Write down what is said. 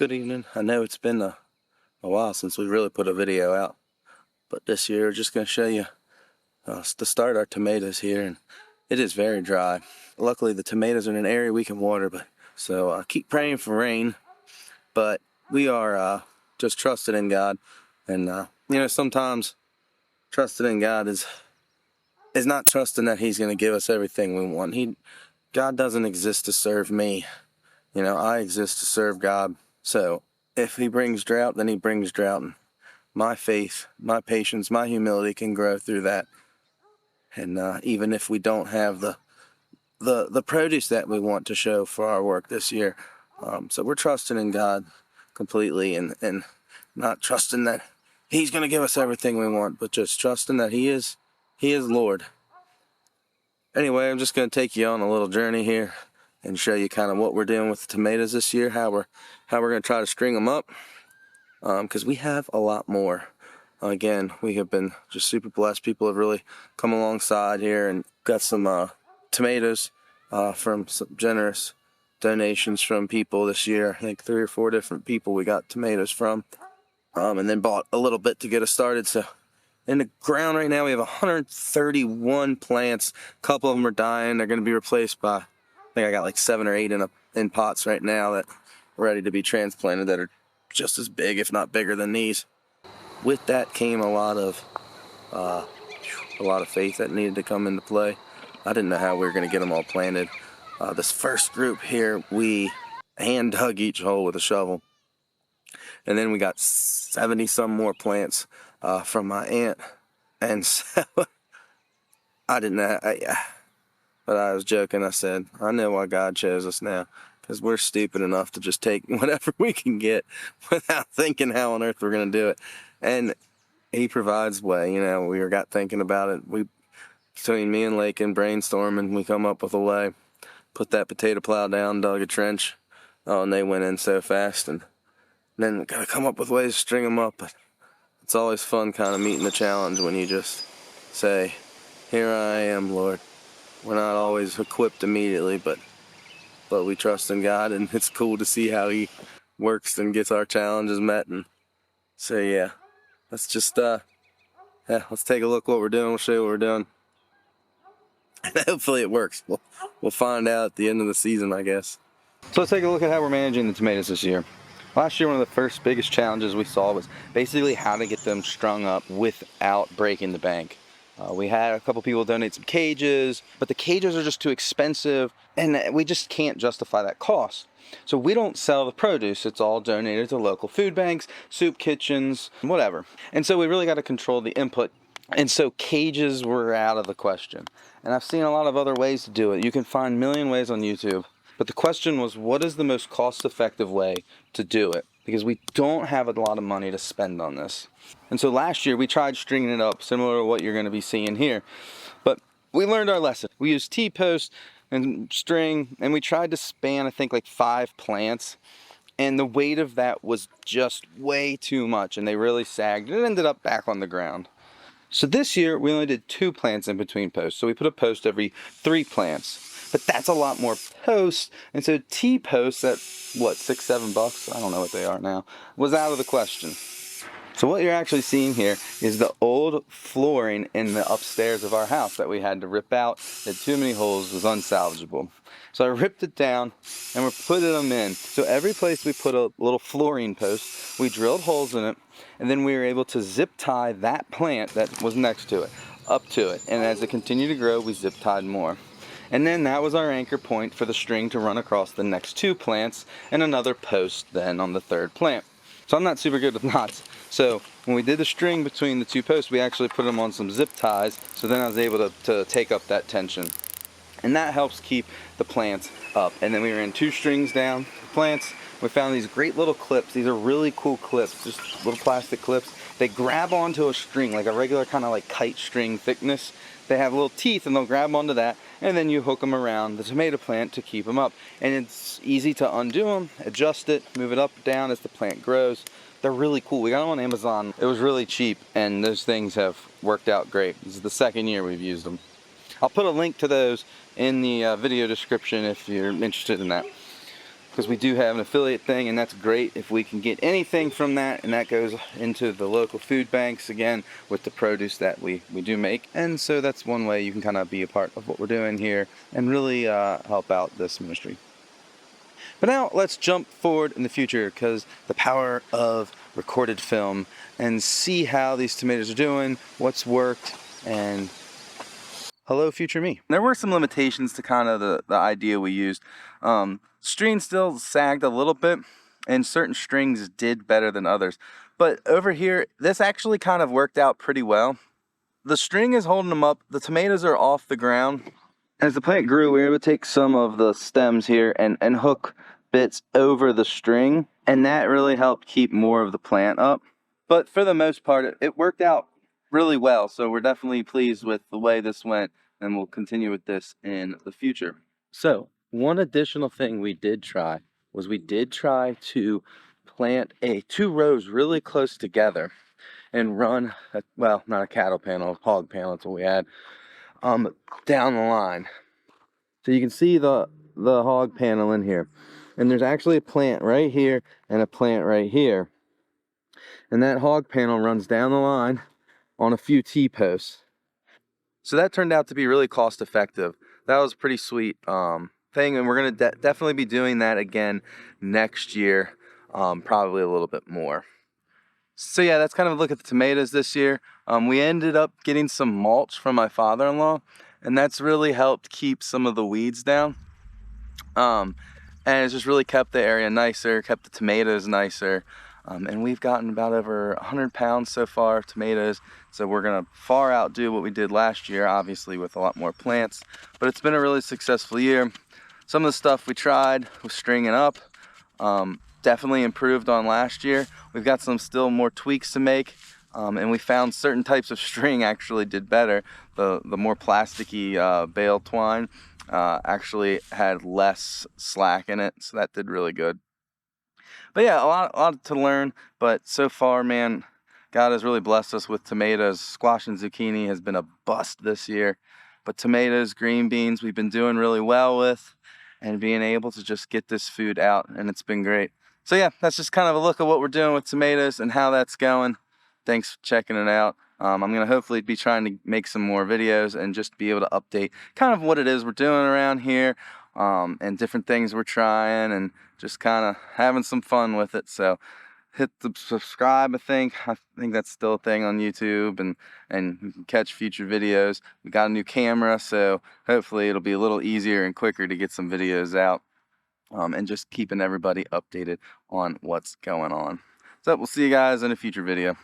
Good evening. I know it's been a while since we really put a video out, but this year we're just going to show you to start our tomatoes here, and it is very dry. Luckily the tomatoes are in an area we can water, but so keep praying for rain. But we are just trusting in God, and sometimes trusting in God is not trusting that He's going to give us everything we want. God doesn't exist to serve me. I exist to serve God. So if He brings drought, then He brings drought. And my faith, my patience, my humility can grow through that. And even if we don't have the produce that we want to show for our work this year, so we're trusting in God completely, and not trusting that He's going to give us everything we want, but just trusting that He is Lord. Anyway, I'm just going to take you on a little journey here and show you kind of what we're doing with the tomatoes this year, how we're going to try to string them up, because we have a lot more. Again, we have been just super blessed. People have really come alongside here and got some tomatoes from some generous donations from people this year. I think 3 or 4 different people we got tomatoes from, and then bought a little bit to get us started. So in the ground right now we have 131 plants. A couple of them are dying. They're going to be replaced by, I think I got like 7 or 8 in pots right now that are ready to be transplanted, that are just as big, if not bigger than these. With that came a lot of faith that needed to come into play. I didn't know how we were going to get them all planted. This first group here, we hand dug each hole with a shovel, and then we got 70 some more plants from my aunt, and so I didn't know. But I was joking. I said, I know why God chose us now, because we're stupid enough to just take whatever we can get without thinking how on earth we're going to do it. And He provides way. We got thinking about it. Between me and Lakin brainstorming, we come up with a way. Put that potato plow down, dug a trench. Oh, and they went in so fast. And then we got to come up with ways to string them up. But it's always fun kind of meeting the challenge when you just say, here I am, Lord. We're not always equipped immediately, but we trust in God, and it's cool to see how He works and gets our challenges met. And so yeah, let's just let's take a look what we're doing. We'll show you what we're doing, and hopefully it works. We'll find out at the end of the season, I guess. So let's take a look at how we're managing the tomatoes this year. Last year, one of the first biggest challenges we saw was basically how to get them strung up without breaking the bank. We had a couple people donate some cages, but the cages are just too expensive, and we just can't justify that cost. So we don't sell the produce. It's all donated to local food banks, soup kitchens, whatever. And so we really got to control the input. And so cages were out of the question. And I've seen a lot of other ways to do it. You can find a million ways on YouTube. But the question was, what is the most cost-effective way to do it? Because we don't have a lot of money to spend on this. And so last year we tried stringing it up, similar to what you're going to be seeing here. But we learned our lesson. We used T-posts and string, and we tried to span, I think, like 5 plants. And the weight of that was just way too much, and they really sagged. It ended up back on the ground. So this year we only did 2 plants in between posts. So we put a post every 3 plants. But that's a lot more posts, and so T-posts at, what, $6, $7, I don't know what they are now, was out of the question. So what you're actually seeing here is the old flooring in the upstairs of our house that we had to rip out. It had too many holes, it was unsalvageable. So I ripped it down, and we're putting them in. So every place we put a little flooring post, we drilled holes in it, and then we were able to zip tie that plant that was next to it, up to it. And as it continued to grow, we zip tied more. And then that was our anchor point for the string to run across the next 2 plants, and another post then on the 3rd plant. So I'm not super good with knots. So when we did the string between the 2 posts, we actually put them on some zip ties, so then I was able to take up that tension. And that helps keep the plants up. And then we ran 2 strings down the plants. We found these great little clips. These are really cool clips, just little plastic clips. They grab onto a string, like a regular kind of like kite string thickness. They have little teeth, and they'll grab onto that, and then you hook them around the tomato plant to keep them up. And it's easy to undo them, adjust it, move it up or down as the plant grows. They're really cool. We got them on Amazon. It was really cheap, and those things have worked out great. This is the 2nd year we've used them. I'll put a link to those in the video description if you're interested in that. because we do have an affiliate thing, and that's great if we can get anything from that, and that goes into the local food banks again with the produce that we do make. And so that's one way you can kind of be a part of what we're doing here and really help out this ministry. But now let's jump forward in the future, because the power of recorded film, and see how these tomatoes are doing, what's worked, and hello future me. There were some limitations to kind of the idea we used. String still sagged a little bit, and certain strings did better than others. But over here, this actually kind of worked out pretty well. The string is holding them up. The tomatoes are off the ground. As the plant grew, we were able to take some of the stems here and hook bits over the string, and that really helped keep more of the plant up. But for the most part, it worked out really well. So we're definitely pleased with the way this went, and we'll continue with this in the future. So one additional thing we did try was we did try to plant two rows really close together and run well, not a cattle panel, a hog panel. That's what we had down the line. So you can see the hog panel in here, and there's actually a plant right here and a plant right here, and that hog panel runs down the line on a few T-posts. So that turned out to be really cost effective. That was a pretty sweet thing, and we're going to definitely be doing that again next year, probably a little bit more. So yeah, that's kind of a look at the tomatoes this year. We ended up getting some mulch from my father-in-law, and that's really helped keep some of the weeds down. And it's just really kept the area nicer, kept the tomatoes nicer. And we've gotten about over 100 pounds so far of tomatoes. So we're gonna far outdo what we did last year, obviously with a lot more plants. But it's been a really successful year. Some of the stuff we tried was stringing up. Definitely improved on last year. We've got some still more tweaks to make. And we found certain types of string actually did better. The more plasticky bale twine actually had less slack in it, so that did really good. But yeah, a lot to learn. But so far, man, God has really blessed us with tomatoes. Squash and zucchini has been a bust this year, but tomatoes, green beans, we've been doing really well with, and being able to just get this food out, and it's been great. So yeah, that's just kind of a look at what we're doing with tomatoes and how that's going. Thanks for checking it out. I'm going to hopefully be trying to make some more videos and just be able to update kind of what it is we're doing around here, and different things we're trying, and just kind of having some fun with it. So hit the subscribe. I think that's still a thing on YouTube, and you can catch future videos. We got a new camera, so hopefully it'll be a little easier and quicker to get some videos out, and just keeping everybody updated on what's going on. So we'll see you guys in a future video.